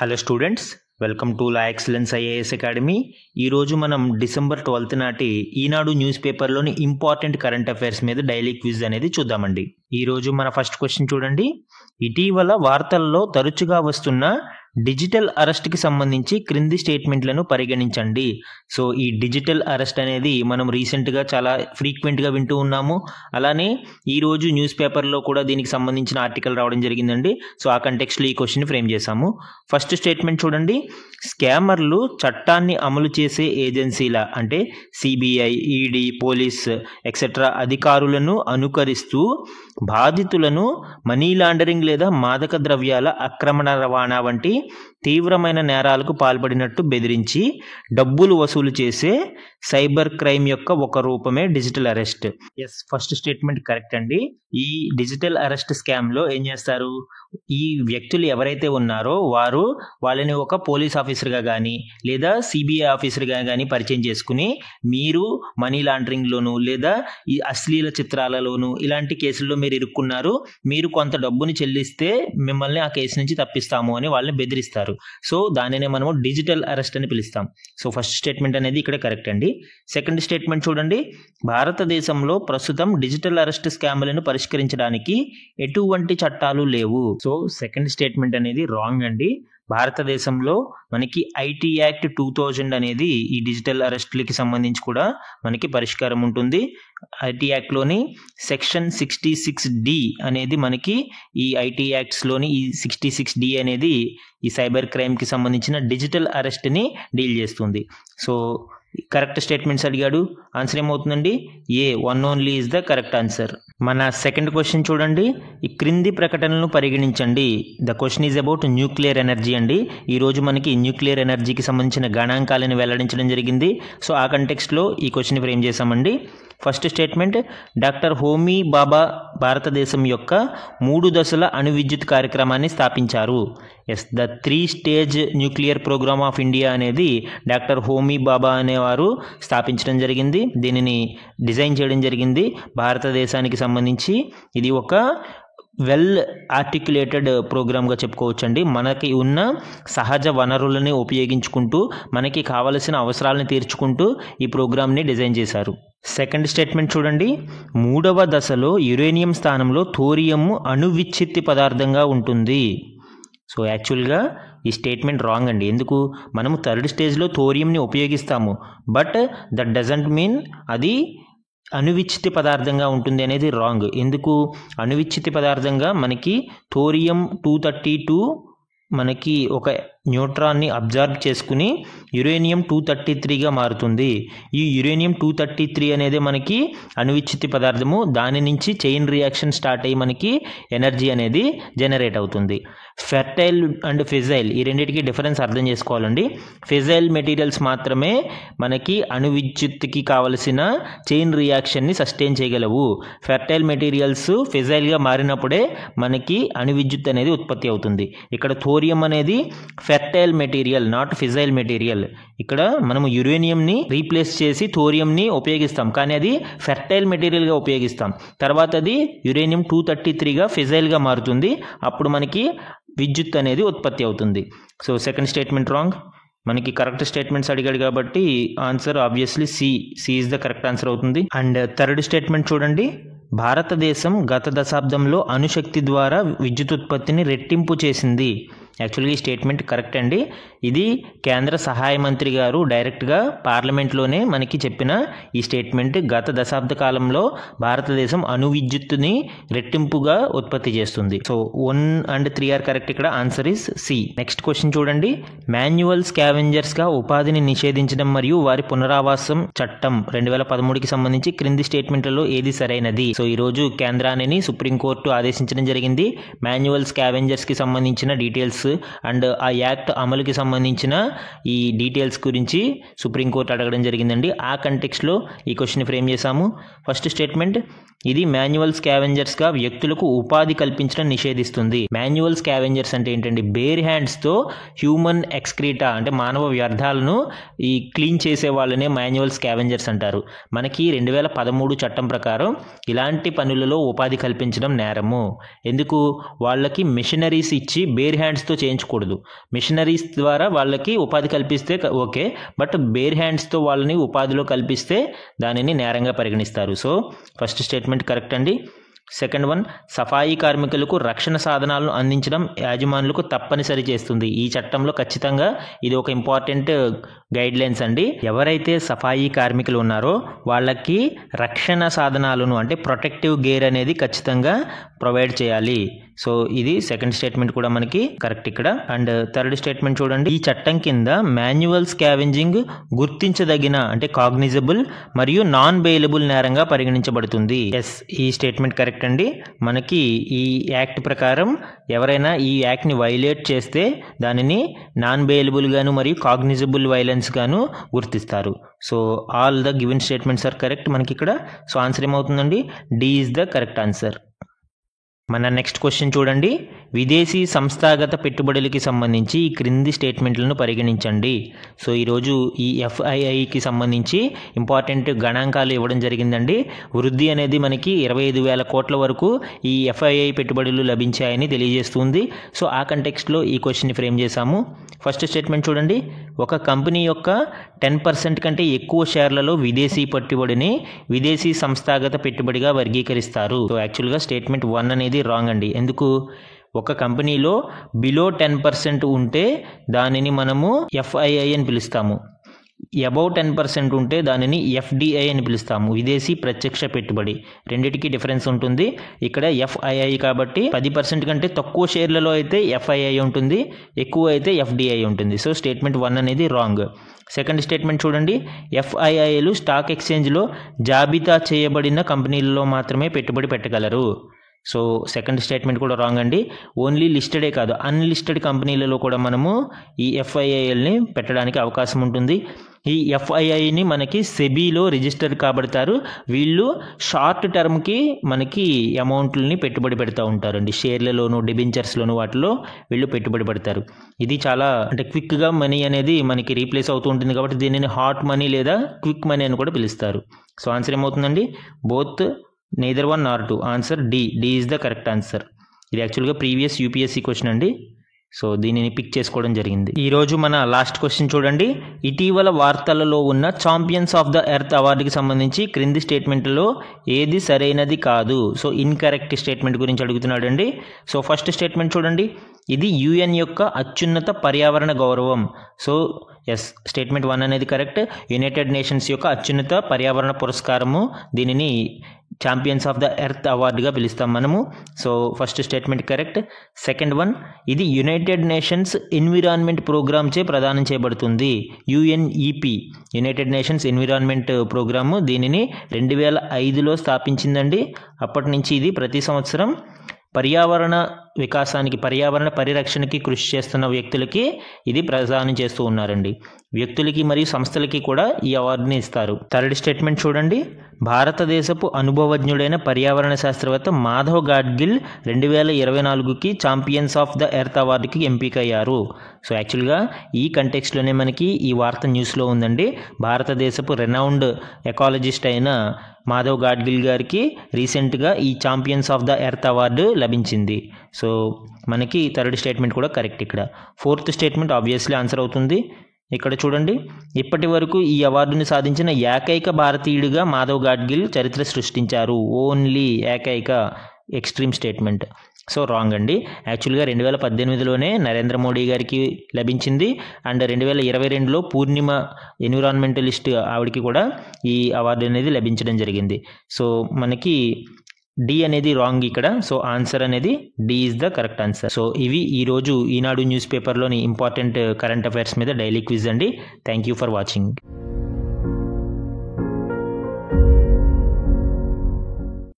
Hello students, welcome to law excellence IAS academy. ఈరోజు మనం December 12 నాటి ఈనాడు న్యూస్ పేపర్లోని ఇంపార్టెంట్ కరెంట్ అఫైర్స్ మీద డైలీ క్విజ్ అనేది చూద్దామండి. ఈరోజు మన ఫస్ట్ క్వశ్చన్ చూడండి. ఇటీవల వార్తల్లో తరచుగా వస్తున్న డిజిటల్ అరెస్ట్కి సంబంధించి క్రింది స్టేట్మెంట్లను పరిగణించండి. సో ఈ డిజిటల్ అరెస్ట్ అనేది మనం రీసెంట్గా చాలా ఫ్రీక్వెంట్గా వింటూ ఉన్నాము. అలానే ఈరోజు న్యూస్ పేపర్లో కూడా దీనికి సంబంధించిన ఆర్టికల్ రావడం జరిగిందండి. సో ఆ కంటెక్స్ట్లో ఈ క్వశ్చన్ ఫ్రేమ్ చేశాము. ఫస్ట్ స్టేట్మెంట్ చూడండి. స్కామర్లు చట్టాన్ని అమలు చేసే ఏజెన్సీల అంటే సిబిఐ, ఈడీ, పోలీస్ ఎక్సెట్రా అధికారులను అనుకరిస్తూ బాధితులను మనీ లాండరింగ్ లేదా మాదక ద్రవ్యాల అక్రమణ రవాణా వంటి తీవ్రమైన నేరాలకు పాల్పడినట్టు బెదిరించి డబ్బులు వసూలు చేసే సైబర్ క్రైమ్ యొక్క ఒక రూపమే digital arrest. Yes, first statement correct అండి. ఈ డిజిటల్ అరెస్ట్ స్కామ్లో ఏం చేస్తారు, ఈ వ్యక్తులు ఎవరైతే ఉన్నారో వారు వాళ్ళని ఒక పోలీస్ ఆఫీసర్గా కానీ లేదా సిబిఐ ఆఫీసర్గా కానీ పరిచయం చేసుకుని మీరు మనీ లాండరింగ్లోను లేదా ఈ అశ్లీల చిత్రాలలోను ఇలాంటి కేసుల్లో మీరు ఇరుక్కున్నారు, మీరు కొంత డబ్బుని చెల్లిస్తే మిమ్మల్ని ఆ కేసు నుంచి తప్పిస్తాము అని వాళ్ళని బెదిరిస్తారు. సో దానినే మనము డిజిటల్ అరెస్ట్ అని పిలుస్తాం. సో ఫస్ట్ స్టేట్మెంట్ అనేది ఇక్కడ కరెక్ట్ అండి. సెకండ్ స్టేట్మెంట్ చూడండి. భారతదేశంలో ప్రస్తుతం డిజిటల్ అరెస్ట్ స్కామ్లను పరిష్కరించడానికి ఎటువంటి చట్టాలు లేవు. సో సెకండ్ స్టేట్మెంట్ అనేది రాంగ్ అండి. భారతదేశంలో మనకి ఐటీ యాక్ట్ 2000 అనేది ఈ డిజిటల్ అరెస్ట్లకి సంబంధించి కూడా మనకి పరిష్కారం ఉంటుంది. ఐటీ యాక్ట్లోని సెక్షన్ 66D అనేది మనకి ఈ ఐటీ యాక్ట్స్లోని ఈ 66D అనేది ఈ సైబర్ క్రైమ్కి సంబంధించిన డిజిటల్ అరెస్ట్ని డీల్ చేస్తుంది. సో కరెక్ట్ స్టేట్మెంట్స్ అడిగాడు. ఆన్సర్ ఏమవుతుందండి? A, one only is the correct answer. మన సెకండ్ క్వశ్చన్ చూడండి. ఈ క్రింది ప్రకటనలను పరిగణించండి. The question is about nuclear energy అండి. ఈరోజు మనకి న్యూక్లియర్ ఎనర్జీకి సంబంధించిన గణాంకాలను వెల్లడించడం జరిగింది. సో ఆ కంటెక్స్ట్లో ఈ క్వశ్చన్ ఫ్రేమ్ చేశామండి. First statement, doctor Homi Bhabha భారతదేశం యొక్క 3 దశల అణు విద్యుత్ కార్యక్రమాన్ని స్థాపించారు. Yes, the 3 stage nuclear programme of India అనేది డాక్టర్ హోమీ బాబా అనేవారు స్థాపించడం జరిగింది. దీనిని డిజైన్ చేయడం జరిగింది భారతదేశానికి సంబంధించి. ఇది ఒక వెల్ ఆర్టికులేటెడ్ ప్రోగ్రామ్గా చెప్పుకోవచ్చండి. మనకి ఉన్న సహజ వనరులని ఉపయోగించుకుంటూ మనకి కావలసిన అవసరాలను తీర్చుకుంటూ ఈ ప్రోగ్రామ్ని డిజైన్ చేశారు. సెకండ్ స్టేట్మెంట్ చూడండి. 3వ దశలో యురేనియం స్థానంలో థోరియం అణువిచ్ఛిత్తి పదార్థంగా ఉంటుంది. సో యాక్చువల్గా ఈ స్టేట్మెంట్ రాంగ్ అండి. ఎందుకు, మనము థర్డ్ స్టేజ్లో థోరియంని ఉపయోగిస్తాము, బట్ దట్ డజంట్ మీన్ అది అణువిచ్ఛిత్తి పదార్థంగా ఉంటుంది అనేది రాంగ్. ఎందుకు, అణువిచ్ఛిత్తి పదార్థంగా మనకి థోరియం 232 మనకి ఒక న్యూట్రాన్ని అబ్జార్బ్ చేసుకుని యురేనియం 233గా మారుతుంది. ఈ యురేనియం 233 అనేది మనకి అణువిచ్ఛిత్తి పదార్థము. దాని నుంచి చైన్ రియాక్షన్ స్టార్ట్ అయ్యి మనకి ఎనర్జీ అనేది జనరేట్ అవుతుంది. ఫెర్టైల్ అండ్ ఫిజైల్ ఈ రెండింటికి డిఫరెన్స్ అర్థం చేసుకోవాలండి. ఫిజైల్ మెటీరియల్స్ మాత్రమే మనకి అణువిద్యుత్తుకి కావలసిన చైన్ రియాక్షన్ని సస్టైన్ చేయగలవు. ఫెర్టైల్ మెటీరియల్స్ ఫిజైల్గా మారినప్పుడే మనకి అణువిద్యుత్ అనేది ఉత్పత్తి అవుతుంది. ఇక్కడ థోరియం అనేది fertile material, not fissile material. ఇక్కడ మనము యురేనియంని రీప్లేస్ చేసి థోరియంని ఉపయోగిస్తాం, కానీ అది ఫెర్టైల్ మెటీరియల్గా ఉపయోగిస్తాం. తర్వాత అది యురేనియం 233గా ఫిజైల్గా మారుతుంది. అప్పుడు మనకి విద్యుత్ అనేది ఉత్పత్తి అవుతుంది. So second statement wrong. మనకి కరెక్ట్ స్టేట్మెంట్స్ అడిగాడు కాబట్టి answer obviously C is the correct answer అవుతుంది. అండ్ థర్డ్ స్టేట్మెంట్ చూడండి. భారతదేశం గత దశాబ్దంలో అణుశక్తి ద్వారా విద్యుత్ ఉత్పత్తిని రెట్టింపు చేసింది. యాక్చువల్గా ఈ స్టేట్మెంట్ కరెక్ట్ అండి. ఇది కేంద్ర సహాయ మంత్రి గారు డైరెక్ట్గా పార్లమెంట్లోనే మనకి చెప్పిన ఈ స్టేట్మెంట్. గత దశాబ్ద కాలంలో భారతదేశం అణు విద్యుత్తుని రెట్టింపుగా ఉత్పత్తి చేస్తుంది. So 1 and 3 are correct. ఇక్కడ answer is C. Next question చూడండి. మాన్యువల్ స్కావెంజర్స్గా ఉపాధిని నిషేధించడం మరియు వారి పునరావాసం చట్టం 2013కి సంబంధించి క్రింది స్టేట్మెంట్లలో ఏది సరైనది? సో ఈరోజు కేంద్రాన్ని సుప్రీంకోర్టు ఆదేశించడం జరిగింది. మాన్యువల్ స్కావెంజర్స్కి సంబంధించిన డీటెయిల్స్ అండ్ ఆ యాక్ట్ అమలుకి సంబంధించిన ఈ డీటెయిల్స్ గురించి సుప్రీంకోర్టు అడగడం జరిగిందండి. ఆ కంటెక్స్ట్లో ఈ క్వశ్చన్ ఫ్రేమ్ చేశాము. ఫస్ట్ స్టేట్మెంట్, ఇది మాన్యువల్ స్కావెంజర్స్గా వ్యక్తులకు ఉపాధి కల్పించడం నిషేధిస్తుంది. మాన్యువల్ స్కావెంజర్స్ అంటే ఏంటండి? బేర్ హ్యాండ్స్తో హ్యూమన్ ఎక్స్క్రీటా అంటే మానవ వ్యర్థాలను ఈ క్లీన్ చేసే వాళ్ళనే మాన్యువల్ స్కావెంజర్స్ అంటారు. మనకి 2013 చట్టం ప్రకారం ఇలాంటి పనులలో ఉపాధి కల్పించడం నేరము. ఎందుకు? వాళ్ళకి మిషనరీస్ ఇచ్చి బేర్ హ్యాండ్స్తో చేయించకూడదు. మిషనరీస్ ద్వారా వాళ్ళకి ఉపాధి కల్పిస్తే ఓకే, బట్ బేర్ హ్యాండ్స్తో వాళ్ళని ఉపాధిలో కల్పిస్తే దానిని నేరంగా పరిగణిస్తారు. సో ఫస్ట్ స్టేట్మెంట్ కరెక్ట్ అండి. సెకండ్ వన్, సఫాయి కార్మికులకు రక్షణ సాధనాలను అందించడం యాజమానులకు తప్పనిసరి చేస్తుంది. ఈ చట్టంలో ఖచ్చితంగా ఇది ఒక ఇంపార్టెంట్ గైడ్ లైన్స్ అండి. ఎవరైతే సఫాయి కార్మికులు ఉన్నారో వాళ్ళకి రక్షణ సాధనాలను అంటే ప్రొటెక్టివ్ గేర్ అనేది ఖచ్చితంగా ప్రొవైడ్ చేయాలి. సో ఇది సెకండ్ స్టేట్మెంట్ కూడా మనకి కరెక్ట్ ఇక్కడ. అండ్ థర్డ్ స్టేట్మెంట్ చూడండి, ఈ చట్టం కింద మాన్యువల్ స్కావెంజింగ్ గుర్తించదగిన అంటే కాగ్నిజబుల్ మరియు నాన్ బెయిలబుల్ నేరంగా పరిగణించబడుతుంది. ఎస్, ఈ స్టేట్మెంట్ కరెక్ట్ అండి. మనకి ఈ యాక్ట్ ప్రకారం ఎవరైనా ఈ యాక్ట్ని వైలేట్ చేస్తే దానిని నాన్ బెయిలబుల్ గాను మరియు కాగ్నిజబుల్ వైలెన్స్ గాను గుర్తిస్తారు. So all the given statements are correct మనకి ఇక్కడ. సో ఆన్సర్ ఏమవుతుందండి? D is the correct answer. మన నెక్స్ట్ క్వశ్చన్ చూడండి, విదేశీ సంస్థాగత పెట్టుబడులకి సంబంధించి ఈ క్రింది స్టేట్మెంట్లను పరిగణించండి. సో ఈరోజు ఈ ఎఫ్ఐఐకి సంబంధించి ఇంపార్టెంట్ గణాంకాలు ఇవ్వడం జరిగిందండి. వృద్ధి అనేది మనకి 25,000 కోట్ల వరకు ఈ ఎఫ్ఐఐ పెట్టుబడులు లభించాయని తెలియజేస్తుంది. సో ఆ కంటెక్స్ట్లో ఈ క్వశ్చన్ని ఫ్రేమ్ చేశాము. ఫస్ట్ స్టేట్మెంట్ చూడండి, ఒక కంపెనీ యొక్క 10% కంటే ఎక్కువ షేర్లలో విదేశీ పెట్టుబడిని విదేశీ సంస్థాగత పెట్టుబడిగా వర్గీకరిస్తారు. సో యాక్చువల్గా స్టేట్మెంట్ 1 అనేది రాంగ్ అండి. ఎందుకు? ఒక కంపెనీలో బిలో 10% ఉంటే దానిని మనము ఎఫ్ఐఐ అని పిలుస్తాము. అబౌవ్ 10% ఉంటే దానిని ఎఫ్డిఐ అని పిలుస్తాము, విదేశీ ప్రత్యక్ష పెట్టుబడి. రెండిటికి డిఫరెన్స్ ఉంటుంది. ఇక్కడ ఎఫ్ఐఐ కాబట్టి 10% కంటే తక్కువ షేర్లలో అయితే ఎఫ్ఐఐ ఉంటుంది, ఎక్కువ అయితే ఎఫ్డిఐ ఉంటుంది. సో స్టేట్మెంట్ 1 అనేది రాంగ్. సెకండ్ స్టేట్మెంట్ చూడండి, ఎఫ్ఐఐలు స్టాక్ ఎక్స్చేంజ్లో జాబితా చేయబడిన కంపెనీలలో మాత్రమే పెట్టుబడి పెట్టగలరు. సో సెకండ్ స్టేట్మెంట్ కూడా రాంగ్ అండి. ఓన్లీ లిస్టెడే కాదు, అన్లిస్టెడ్ కంపెనీలలో కూడా మనము ఈ ఎఫ్ఐఐల్ని పెట్టడానికి అవకాశం ఉంటుంది. ఈ ఎఫ్ఐఐని మనకి సెబీలో రిజిస్టర్ కాబడతారు. వీళ్ళు షార్ట్ టర్మ్కి మనకి అమౌంట్లని పెట్టుబడి పెడతా ఉంటారండి. షేర్లలోను, డిబెంచర్స్లోను వాటిలో వీళ్ళు పెట్టుబడి పెడతారు. ఇది చాలా అంటే క్విక్గా మనీ అనేది మనకి రీప్లేస్ అవుతూ ఉంటుంది కాబట్టి దీనిని హాట్ మనీ లేదా క్విక్ మనీ అని కూడా పిలుస్తారు. సో ఆన్సర్ ఏమవుతుందండి? Both, neither 1 nor 2. Answer D is the correct answer. ఇది యాక్చువల్గా ప్రీవియస్ యూపీఎస్సీ క్వశ్చన్ అండి. సో దీనిని పిక్ చేసుకోవడం జరిగింది. ఈరోజు మన లాస్ట్ క్వశ్చన్ చూడండి, ఇటీవల వార్తలలో ఉన్న ఛాంపియన్స్ ఆఫ్ ద ఎర్త్ అవార్డుకి సంబంధించి క్రింది స్టేట్మెంట్లో ఏది సరైనది కాదు. సో ఇన్కరెక్ట్ స్టేట్మెంట్ గురించి అడుగుతున్నాడండి. సో ఫస్ట్ స్టేట్మెంట్ చూడండి, ఇది యుఎన్ యొక్క అత్యున్నత పర్యావరణ గౌరవం. సో ఎస్, స్టేట్మెంట్ 1 అనేది కరెక్ట్. యునైటెడ్ నేషన్స్ యొక్క అత్యున్నత పర్యావరణ పురస్కారము, దీనిని ఛాంపియన్స్ ఆఫ్ ద ఎర్త్ అవార్డుగా పిలుస్తాం మనము. So first statement correct. Second one, ఇది యునైటెడ్ నేషన్స్ ఎన్విరాన్మెంట్ ప్రోగ్రామ్ చే ప్రదానం చేయబడుతుంది. UNEP, united nations environment programme, దీనిని 2005లో స్థాపించిందండి. అప్పటి నుంచి ఇది ప్రతి సంవత్సరం పర్యావరణ వికాసానికి, పర్యావరణ పరిరక్షణకి కృషి చేస్తున్న వ్యక్తులకి ఇది ప్రదానం చేస్తూ ఉన్నారండి. వ్యక్తులకి మరియు సంస్థలకి కూడా ఈ అవార్డుని ఇస్తారు. థర్డ్ స్టేట్మెంట్ చూడండి, భారతదేశపు అనుభవజ్ఞుడైన పర్యావరణ శాస్త్రవేత్త మాధవ్ గాడ్గిల్ 2024కి ఛాంపియన్స్ ఆఫ్ ద ఎర్త్ అవార్డుకి ఎంపికయ్యారు. సో యాక్చువల్గా ఈ కంటెక్స్ట్లోనే మనకి ఈ వార్త న్యూస్లో ఉందండి. భారతదేశపు రెనౌండ్ ఎకాలజిస్ట్ అయిన మాధవ్ గాడ్గిల్ గారికి రీసెంట్గా ఈ champions of the earth award లభించింది. సో మనకి థర్డ్ స్టేట్మెంట్ కూడా కరెక్ట్ ఇక్కడ. ఫోర్త్ స్టేట్మెంట్ ఆబ్వియస్లీ ఆన్సర్ అవుతుంది. ఇక్కడ చూడండి, ఇప్పటి వరకు ఈ అవార్డుని సాధించిన ఏకైక భారతీయుడిగా మాధవ్ గాడ్గిల్ చరిత్ర సృష్టించారు. ఓన్లీ ఏకైక, ఎక్స్ట్రీమ్ స్టేట్మెంట్. సో రాంగ్ అండి. యాక్చువల్గా 2018లోనే నరేంద్ర మోడీ గారికి లభించింది. అండ్ 2022లో పూర్ణిమ ఎన్విరాన్మెంటలిస్ట్ ఆవిడకి కూడా ఈ అవార్డు అనేది లభించడం జరిగింది. సో మనకి డి అనేది రాంగ్ ఇక్కడ. సో ఆన్సర్ అనేది D is the correct answer. So ఇవి ఈరోజు ఈనాడు న్యూస్ పేపర్లోని ఇంపార్టెంట్ కరెంట్ అఫైర్స్ మీద డైలీ క్విజ్ అండి. Thank you for watching.